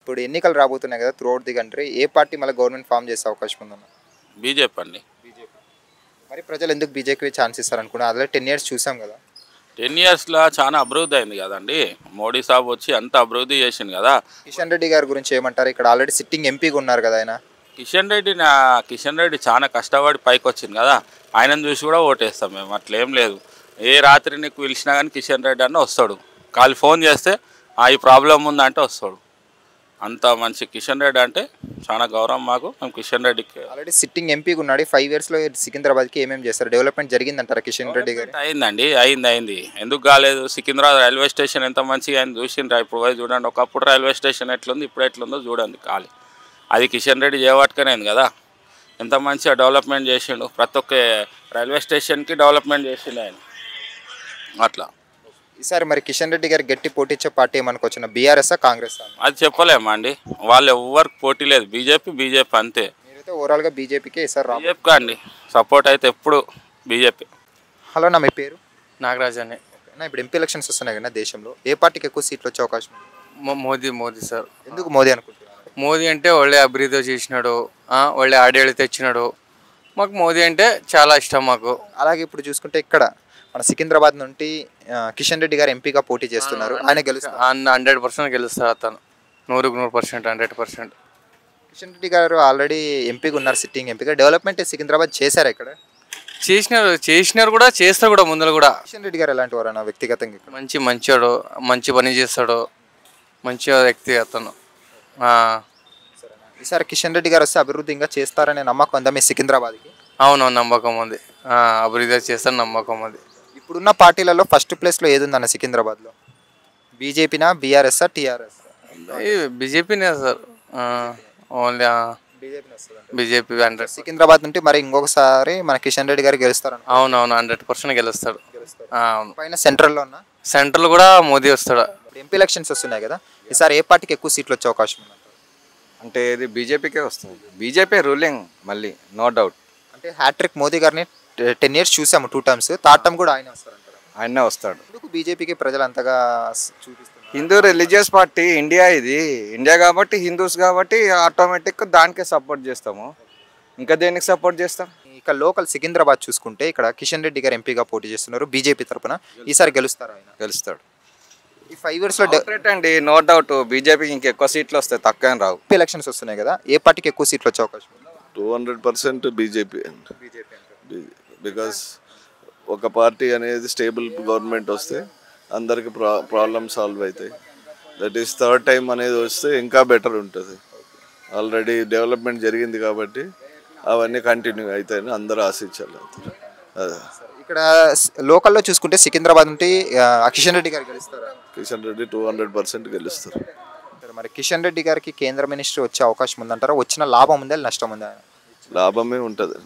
ఇప్పుడు ఎన్నికలు రాబోతున్నాయి కదా throughout the country. A party మళ్ళీ గవర్నమెంట్ ఫామ్ చేసే అవకాశం ఉందన్న? బీజేపీ అండి. బీజేపీ. మరి ప్రజలు ఎందుకు బీజేపీ ఛాన్స్ ఇస్తారనుకున్నా? అదే 10 years చూసాం కదా. 10 yearsలో చాలా అభివృద్ధి అయింది కదండి. మోడీ సాబ్ వచ్చి అంత అభివృద్ధి చేసింది కదా. కిషన్ రెడ్డి గారి గురించి ఏమంటారు? ఇక్కడ ఆల్రెడీ సిట్టింగ్ ఎంపీగా ఉన్నారు కదా ఆయన. కిషన్ రెడ్డి చాలా కష్టపడి పైకి వచ్చింది కదా. ఆయనను చూసి కూడా ఓటేస్తాం మేము. అట్లేం లేదు. ఏ రాత్రి నీకు పిలిచినా కానీ కిషన్ రెడ్డి అన్న వస్తాడు. కాళ్ళు ఫోన్ చేస్తే ఈ ప్రాబ్లం ఉందంటే వస్తాడు. అంత మంచి కిషన్ రెడ్డి అంటే చాలా గౌరవం మాకు. మేము కిషన్ రెడ్డికి ఆల్రెడీ సిట్టింగ్ ఎంపీగా ఉన్నాడు. 5 yearsలో సికింద్రాబాద్కి ఏమేమి చేస్తారు? డెవలప్మెంట్ జరిగిందంటారా కిషన్ రెడ్డి గారు? అయిందండి. అయింది. ఎందుకు కాలేదు? సికింద్రాబాద్ రైల్వే స్టేషన్ ఎంత మంచిగా ఆయన చూసిండ్రా. ఇప్పుడు పోయి చూడండి. ఒకప్పుడు రైల్వే స్టేషన్ ఎట్లుంది, ఇప్పుడు ఎట్లుందో చూడండి. ఖాళీ అది కిషన్ రెడ్డి చేయబట్టుకనేది కదా. ఎంత మంచిగా డెవలప్మెంట్ చేసిండు. ప్రతి ఒక్క రైల్వే స్టేషన్కి డెవలప్మెంట్ చేసిండు ఆయన. అట్లా ఈసారి మరి కిషన్ రెడ్డి గారు గట్టి పోటీ ఇచ్చే పార్టీ ఏమనుకోవచ్చు? బీఆర్ఎస్ఆ కాంగ్రెస్? అది చెప్పలేమండి. వాళ్ళు ఎవరికి పోటీ లేదు. బీజేపీ అంతే. మీరైతే ఓవరాల్గా బీజేపీకే ఈసారి బీజేపీ అండి సపోర్ట్ అయితే ఎప్పుడు బీజేపీ. హలో నా మీ పేరు? నాగరాజ్ అని. ఇప్పుడు ఎంపీ ఎలక్షన్స్ వస్తున్నాయి కదా దేశంలో. ఏ పార్టీకి ఎక్కువ సీట్లు వచ్చే అవకాశం ఉంది? మోదీ సార్. ఎందుకు మోదీ అనుకుంటున్నారు? మోదీ అంటే ఒళ్ళే అభివృద్ధి చేసినాడు, ఒళ్ళే ఆడేళ్ళు తెచ్చినాడు. మాకు మోదీ అంటే చాలా ఇష్టం మాకు. అలాగే ఇప్పుడు చూసుకుంటే ఇక్కడ మన సికింద్రాబాద్ నుండి కిషన్ రెడ్డి గారు ఎంపీగా పోటీ చేస్తున్నారు. ఆయన గెలుస్తారు. 100% గెలుస్తారు అతను. 100% 100%. కిషన్ రెడ్డి గారు ఆల్రెడీ ఎంపీగా ఉన్నారు, సిట్టింగ్ ఎంపీగా. డెవలప్మెంట్ సికింద్రాబాద్ చేశారు ఇక్కడ? చేసినారు కూడా, చేస్తారు కూడా ముందర కూడా. కిషన్ రెడ్డి గారు ఎలాంటి వారు అన్న వ్యక్తిగతంగా? మంచివాడు, మంచి పని చేస్తాడు, మంచి వ్యక్తి అతను. ఈసారి కిషన్ రెడ్డి గారు వస్తే అభివృద్ధి ఇంకా చేస్తారనే నమ్మకం ఉందా మీ సికింద్రాబాద్కి? అవునవును, నమ్మకం ఉంది. అభివృద్ధి చేస్తారని నమ్మకం ఉంది. ఇప్పుడున్న పార్టీలలో ఫస్ట్ ప్లేస్లో ఏది ఉందన్న సికింద్రాబాద్లో? బీజేపీనా, బీఆర్ఎస్ఆ, టీఆర్ఎస్? బీజేపీనే సార్. Only BJP 100. సికింద్రాబాద్ నుండి మరి ఇంకొకసారి మన కిషన్ రెడ్డి గారు గెలుస్తారు? అవునవును, 100% గెలుస్తాడు. పైన సెంట్రల్లో ఉన్న సెంట్రల్ కూడా మోదీ వస్తాడు. ఎంపీ ఎలక్షన్స్ వస్తున్నాయి కదా, ఈసారి ఏ పార్టీకి ఎక్కువ సీట్లు వచ్చే అవకాశం ఉంది? అంటే ఇది బీజేపీకే వస్తుంది. బీజేపీ రూలింగ్ మళ్ళీ, నో డౌట్. అంటే హ్యాట్రిక్ మోదీ గారిని 10 years చూసాము, 2 terms. థర్డ్ టర్మ్ కూడా ఆయన వస్తారంటారు? ఆయనే వస్తాడు. ఎందుకు బీజేపీకి ప్రజలు అంతగా చూపిస్తున్నారు? Hindu religious party India. ఇది ఇండియా కాబట్టి, హిందూస్ కాబట్టి ఆటోమేటిక్ దానికే సపోర్ట్ చేస్తాము. ఇంకా దేనికి సపోర్ట్ చేస్తాం? ఇక లోకల్ సికింద్రాబాద్ చూసుకుంటే ఇక్కడ కిషన్ రెడ్డి గారు ఎంపీగా పోటీ చేస్తున్నారు బీజేపీ తరఫున. ఈసారి గెలుస్తారు ఆయన? గెలుస్తాడు. ఈ 5 yearsలో అండి, నో డౌట్. బీజేపీకి ఇంకెక్కువ సీట్లు వస్తాయి, తక్కువ రావు. ఎంపీ ఎలక్షన్స్ వస్తున్నాయి కదా, ఏ పార్టీకి ఎక్కువ సీట్లు వచ్చే అవకాశం ఉంది? 200% బీజేపీ అండి. బికాస్ ఒక పార్టీ అనేది స్టేబుల్ గవర్నమెంట్ వస్తే అందరికి ప్రాబ్లమ్ సాల్వ్ అవుతాయి. దట్ ఈస్ థర్డ్ టైం అనేది వస్తే ఇంకా బెటర్ ఉంటుంది. ఆల్రెడీ డెవలప్మెంట్ జరిగింది కాబట్టి అవన్నీ కంటిన్యూ అవుతాయని అందరూ ఆశించాలి. అదే ఇక్కడ లోకల్లో చూసుకుంటే సికింద్రాబాద్ నుండి కిషన్ రెడ్డి గారు గెలుస్తారు? కిషన్ రెడ్డి 200% గెలుస్తారు. మరి కిషన్ రెడ్డి గారికి కేంద్ర మినిస్టర్ వచ్చే అవకాశం ఉందంటారా? వచ్చిన లాభం ఉందా, నష్టం ఉందా? లాభమే ఉంటుంది.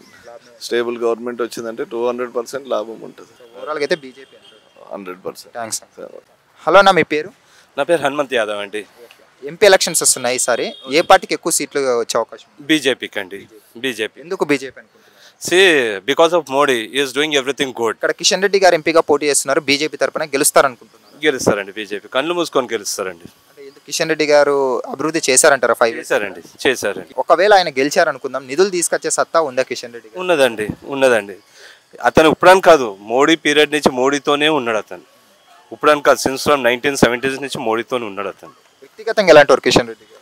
స్టేబుల్ గవర్నమెంట్ వచ్చిందంటే 200% లాభం ఉంటుంది. ఓవరాల్గా అయితే బీజేపీ 100%. థ్యాంక్స్. హలో నా మీ పేరు? నా పేరు హనుమంత్ యాదవ్ అండి. ఎంపీ ఎలక్షన్స్ వస్తున్నాయి, ఈసారి ఏ పార్టీకి ఎక్కువ సీట్లు వచ్చే అవకాశం? బీజేపీకి అండి. బీజేపీ. ఎందుకు బీజేపీ అనుకుంటున్నారు? Because of Modi is doing everything good. ఇక్కడ కిషన్ రెడ్డి గారు ఎంపీగా పోటీ చేస్తున్నారు, బీజేపీ తరఫున గెలుస్తారనుకుంటున్నారు? గెలుస్తారండి. బీజేపీ కళ్ళు మూసుకొని గెలుస్తారండి. కిషన్ రెడ్డి గారు అభివృద్ధి చేశారంటారా? 5 years చేశారండి. ఒకవేళ ఆయన గెలిచారనుకుందాం, నిధులు తీసుకొచ్చే సత్తా ఉందా కిషన్ రెడ్డి? ఉన్నదండి. అతను ఇప్పుడని కాదు, మోడీ పీరియడ్ నుంచి మోడీతోనే ఉన్నాడు అతను. ఇప్పుడని కాదు, సిన్స్ ఫ్రమ్ 1970s నుంచి మోడీతోనే ఉన్నాడు అతను. వ్యక్తిగతంగా ఎలాంటి వారు కిషన్ రెడ్డి గారు?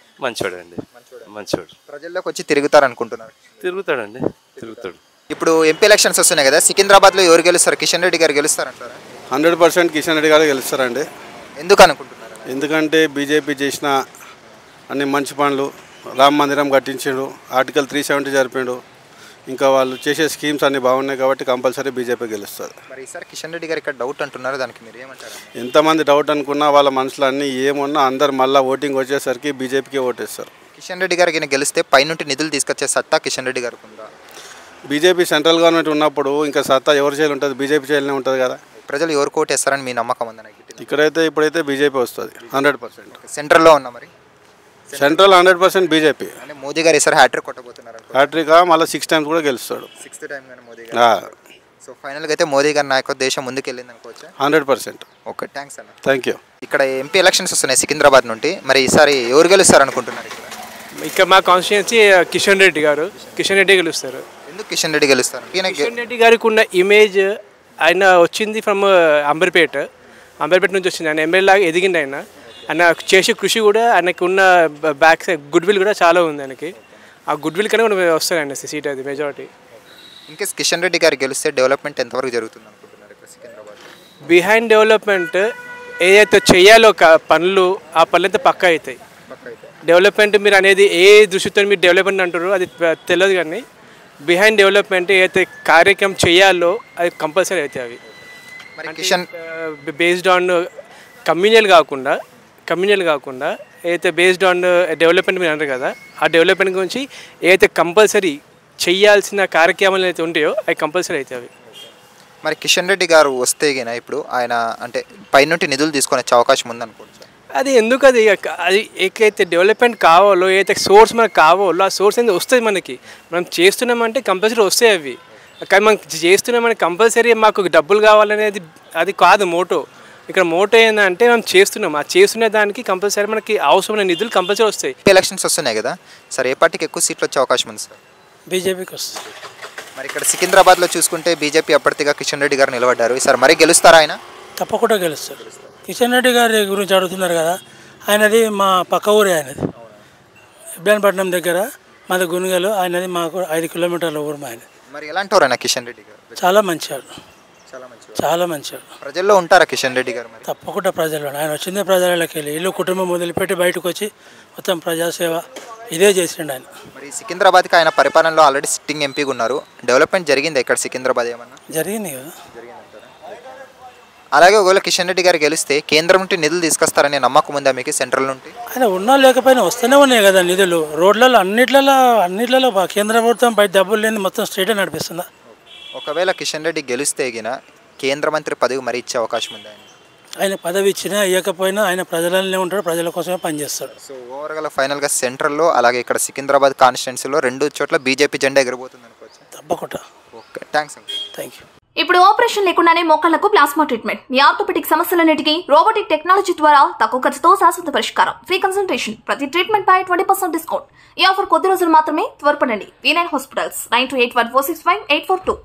మంచివాడు. ప్రజల్లోకి వచ్చి తిరుగుతారనుకుంటున్నారు? తిరుగుతాడు. ఇప్పుడు ఎంపీ ఎలక్షన్స్ వస్తున్నాయి కదా, సికింద్రాబాద్లో ఎవరు గెలుస్తారు? కిషన్ రెడ్డి గారు గెలుస్తారంటారా? 100% కిషన్ రెడ్డి గారు గెలుస్తారండి. ఎందుకు అనుకుంటున్నారు? ఎందుకంటే బీజేపీ చేసిన అన్ని మంచి పనులు, రామ మందిరం కట్టించాడు, ఆర్టికల్ 370 జరిపాడు, ఇంకా వాళ్ళు చేసే స్కీమ్స్ అన్నీ బాగున్నాయి కాబట్టి కంపల్సరీ బీజేపీ గెలుస్తుంది. మరి ఈసారి కిషన్ రెడ్డి గారు ఇక్కడ డౌట్ అంటున్నారు, దానికి మీరు ఏమంటారు? ఎంతమంది డౌట్ అనుకున్నా వాళ్ళ మనసులో అన్నీ ఏమున్నా అందరు మళ్ళీ ఓటింగ్ వచ్చేసరికి బీజేపీకే ఓటేస్తారు. కిషన్ రెడ్డి గారికి గెలిస్తే పైనుండి నిధులు తీసుకొచ్చే సత్తా కిషన్ రెడ్డి గారికి ఉందా? బీజేపీ సెంట్రల్ గవర్నమెంట్ ఉన్నప్పుడు ఇంకా సత్తా ఎవరు చేయాలి ఉంటుంది? బీజేపీ చేయాలనే ఉంటుంది కదా. ప్రజలు ఎవరు కోటేస్తారని మీ నమ్మకం ఉందని? ఇప్పుడైతే బీజేపీ వస్తుంది 100%. సెంట్రల్లో ఉన్నా మరి సెంట్రల్ 100% బీజేపీ. అంటే మోదీ గారు ఈసారి హ్యాట్రిక్ కొట్టబోతున్నారు? హ్యాట్రిక్ మళ్ళీ 6 times కూడా గెలుస్తాడు. 6th time కానీ మోదీ గారు. సో ఫైనల్గా అయితే మోదీ గారి నాయకత్వం దేశం ముందుకు వెళ్ళింది అనుకోవచ్చా? 100%. ఓకే, థ్యాంక్స్ అన్న. Thank you. ఇక్కడ ఎంపీ ఎలక్షన్స్ వస్తున్నాయి సికింద్రాబాద్ నుండి, మరి ఈసారి ఎవరు గెలుస్తారు అనుకుంటున్నారు? ఇక్కడ మా కాన్స్టిట్యున్సీ కిషన్ రెడ్డి గెలుస్తారు. ఎందుకు కిషన్ రెడ్డి గెలుస్తారు? కిషన్ రెడ్డి గారికి ఉన్న ఇమేజ్, ఆయన వచ్చింది ఫ్రమ్ అంబర్పేట నుంచి వచ్చింది. ఆయన ఎమ్మెల్యే లాగా ఎదిగింది. ఆయన చేసే కృషి కూడా, ఆయనకు ఉన్న బ్యాక్ సైడ్ గుడ్ విల్ కూడా చాలా ఉంది ఆయనకి. ఆ గుడ్ విల్ కన్నా కూడా వస్తుంది ఆయన సీట్, అది మెజారిటీ. ఇన్కేస్ కిషన్ రెడ్డి గారు గెలిస్తే డెవలప్మెంట్ ఎంతవరకు జరుగుతుంది అనుకుంటున్నారు ఇక్కడ సికింద్రాబాద్? బిహైండ్ డెవలప్మెంట్ ఏదైతే చేయాలో పనులు, ఆ పనులు అయితే పక్కా అవుతాయి. డెవలప్మెంట్ మీరు అనేది ఏ దృష్టితో మీరు డెవలప్మెంట్ అంటారు అది తెలియదు, కానీ బిహైండ్ డెవలప్మెంట్ ఏదైతే కార్యక్రమం చేయాలో అది కంపల్సరీ అవుతాయి. అవి బేస్డ్ ఆన్ కమ్యూనియల్ కాకుండా ఏదైతే బేస్డ్ ఆన్ డెవలప్మెంట్ మీరు అంటారు కదా, ఆ డెవలప్మెంట్ గురించి ఏదైతే కంపల్సరీ చేయాల్సిన కార్యక్రమాలు అయితే ఉంటాయో అవి కంపల్సరీ అవుతాయి. అవి మరి కిషన్ రెడ్డి గారు వస్తే గిన ఇప్పుడు ఆయన అంటే పైనుంటి నిధులు తీసుకొని వచ్చే అవకాశం ఉందనుకోవచ్చు. అది ఎందుకు, అది ఏకైతే డెవలప్మెంట్ కావాలో, ఏదైతే సోర్స్ మనకు కావాలో ఆ సోర్స్ అనేది వస్తుంది. మనం చేస్తున్నామంటే కంపల్సరీ వస్తాయి అవి. కానీ మనం చేస్తున్నామని కంపల్సరీ మాకు డబ్బులు కావాలనేది అది కాదు మోటో. ఇక్కడ మోటో ఏంటంటే మనం చేస్తున్నాం, ఆ చేస్తున్న దానికి కంపల్సరీ మనకి అవసరమైన నిధులు కంపల్సరీ వస్తాయి. ఎలక్షన్స్ వస్తున్నాయి కదా సార్, ఏ పార్టీకి ఎక్కువ సీట్లు వచ్చే అవకాశం ఉంది సార్? బీజేపీకి వస్తుంది. మరి ఇక్కడ సికింద్రాబాద్లో చూసుకుంటే బీజేపీ అభ్యర్థిగా కిషన్ రెడ్డి గారు నిలబడ్డారు. ఈసారి మరి గెలుస్తారా ఆయన? తప్పకుండా గెలుస్తారు. కిషన్ రెడ్డి గారి గురించి అడుగుతున్నారు కదా, ఆయనది మా పక్క ఊరే. ఆయనది ఇబ్రాహీంపట్నం దగ్గర, మాది గునుగలు. ఆయనది మాకు 5 కిలోమీటర్ల ఊరు మా ఆయన. మరి ఎలాంటి వారు ఆయన కిషన్ రెడ్డి గారు? చాలా మంచివాడు. ప్రజల్లో ఉంటారా కిషన్ రెడ్డి గారు? మరి తప్పకుండా ప్రజల్లో. ఆయన వచ్చిందే ప్రజలకి వెళ్ళి, ఇల్లు కుటుంబం వదిలిపెట్టి బయటకు వచ్చి మొత్తం ప్రజాసేవ ఇదే చేసిండు ఆయన. మరి సికింద్రాబాద్కి ఆయన పరిపాలనలో ఆల్రెడీ సిట్టింగ్ ఎంపీగా ఉన్నారు. డెవలప్మెంట్ జరిగింది ఇక్కడ సికింద్రాబాద్ ఏమన్నా? జరిగింది కదా. అలాగే ఒకవేళ కిషన్ రెడ్డి గారు గెలిస్తే కేంద్రం నుండి నిధులు తీసుకొస్తారనే నమ్మకం ఉందా మీకు సెంట్రల్ నుండి? ఆయన ఉన్నా లేకపోయినా వస్తూనే ఉన్నాయి కదా నిధులు. రోడ్లలో అన్నిట్లలో కేంద్ర ప్రభుత్వం బయట డబ్బులు లేని మొత్తం స్టేటే నడిపిస్తుందా? ఒకవేళ కిషన్ రెడ్డి గెలిస్తే గిన కేంద్ర మంత్రి పదవి మరి ఇచ్చే అవకాశం ఉంది ఆయన పదవి ఇచ్చినా ఇవ్వకపోయినా ఆయన ప్రజలనే ఉంటాడు, ప్రజల కోసమే పనిచేస్తాడు. సో ఓవరాల్గా ఫైనల్గా సెంట్రల్లో అలాగే ఇక్కడ సికింద్రాబాద్ కాన్స్టిట్యున్సీలో 2 చోట్ల బీజేపీ జెండా ఎగరబోతుంది అనుకోవచ్చు. తప్పకుండా. Okay, thanks. Thank you. ఇప్పుడు ఆపరేషన్ లేకుండానే మోకాళ్లకు ప్లాస్మా ట్రీట్మెంట్. మీ ఆర్థోపెడిక్ సమస్యలన్నిటికీ రోబోటిక్ టెక్నాలజీ ద్వారా తక్కువ ఖర్చుతో శాశ్వత పరిష్కారం. Free consultation. ప్రతి ట్రీట్మెంట్ పై 20% డిస్కౌంట్. ఈ ఆఫర్ కొద్ది రోజులు మాత్రమే. త్వరపడండి. V9 hospitals 9281465842.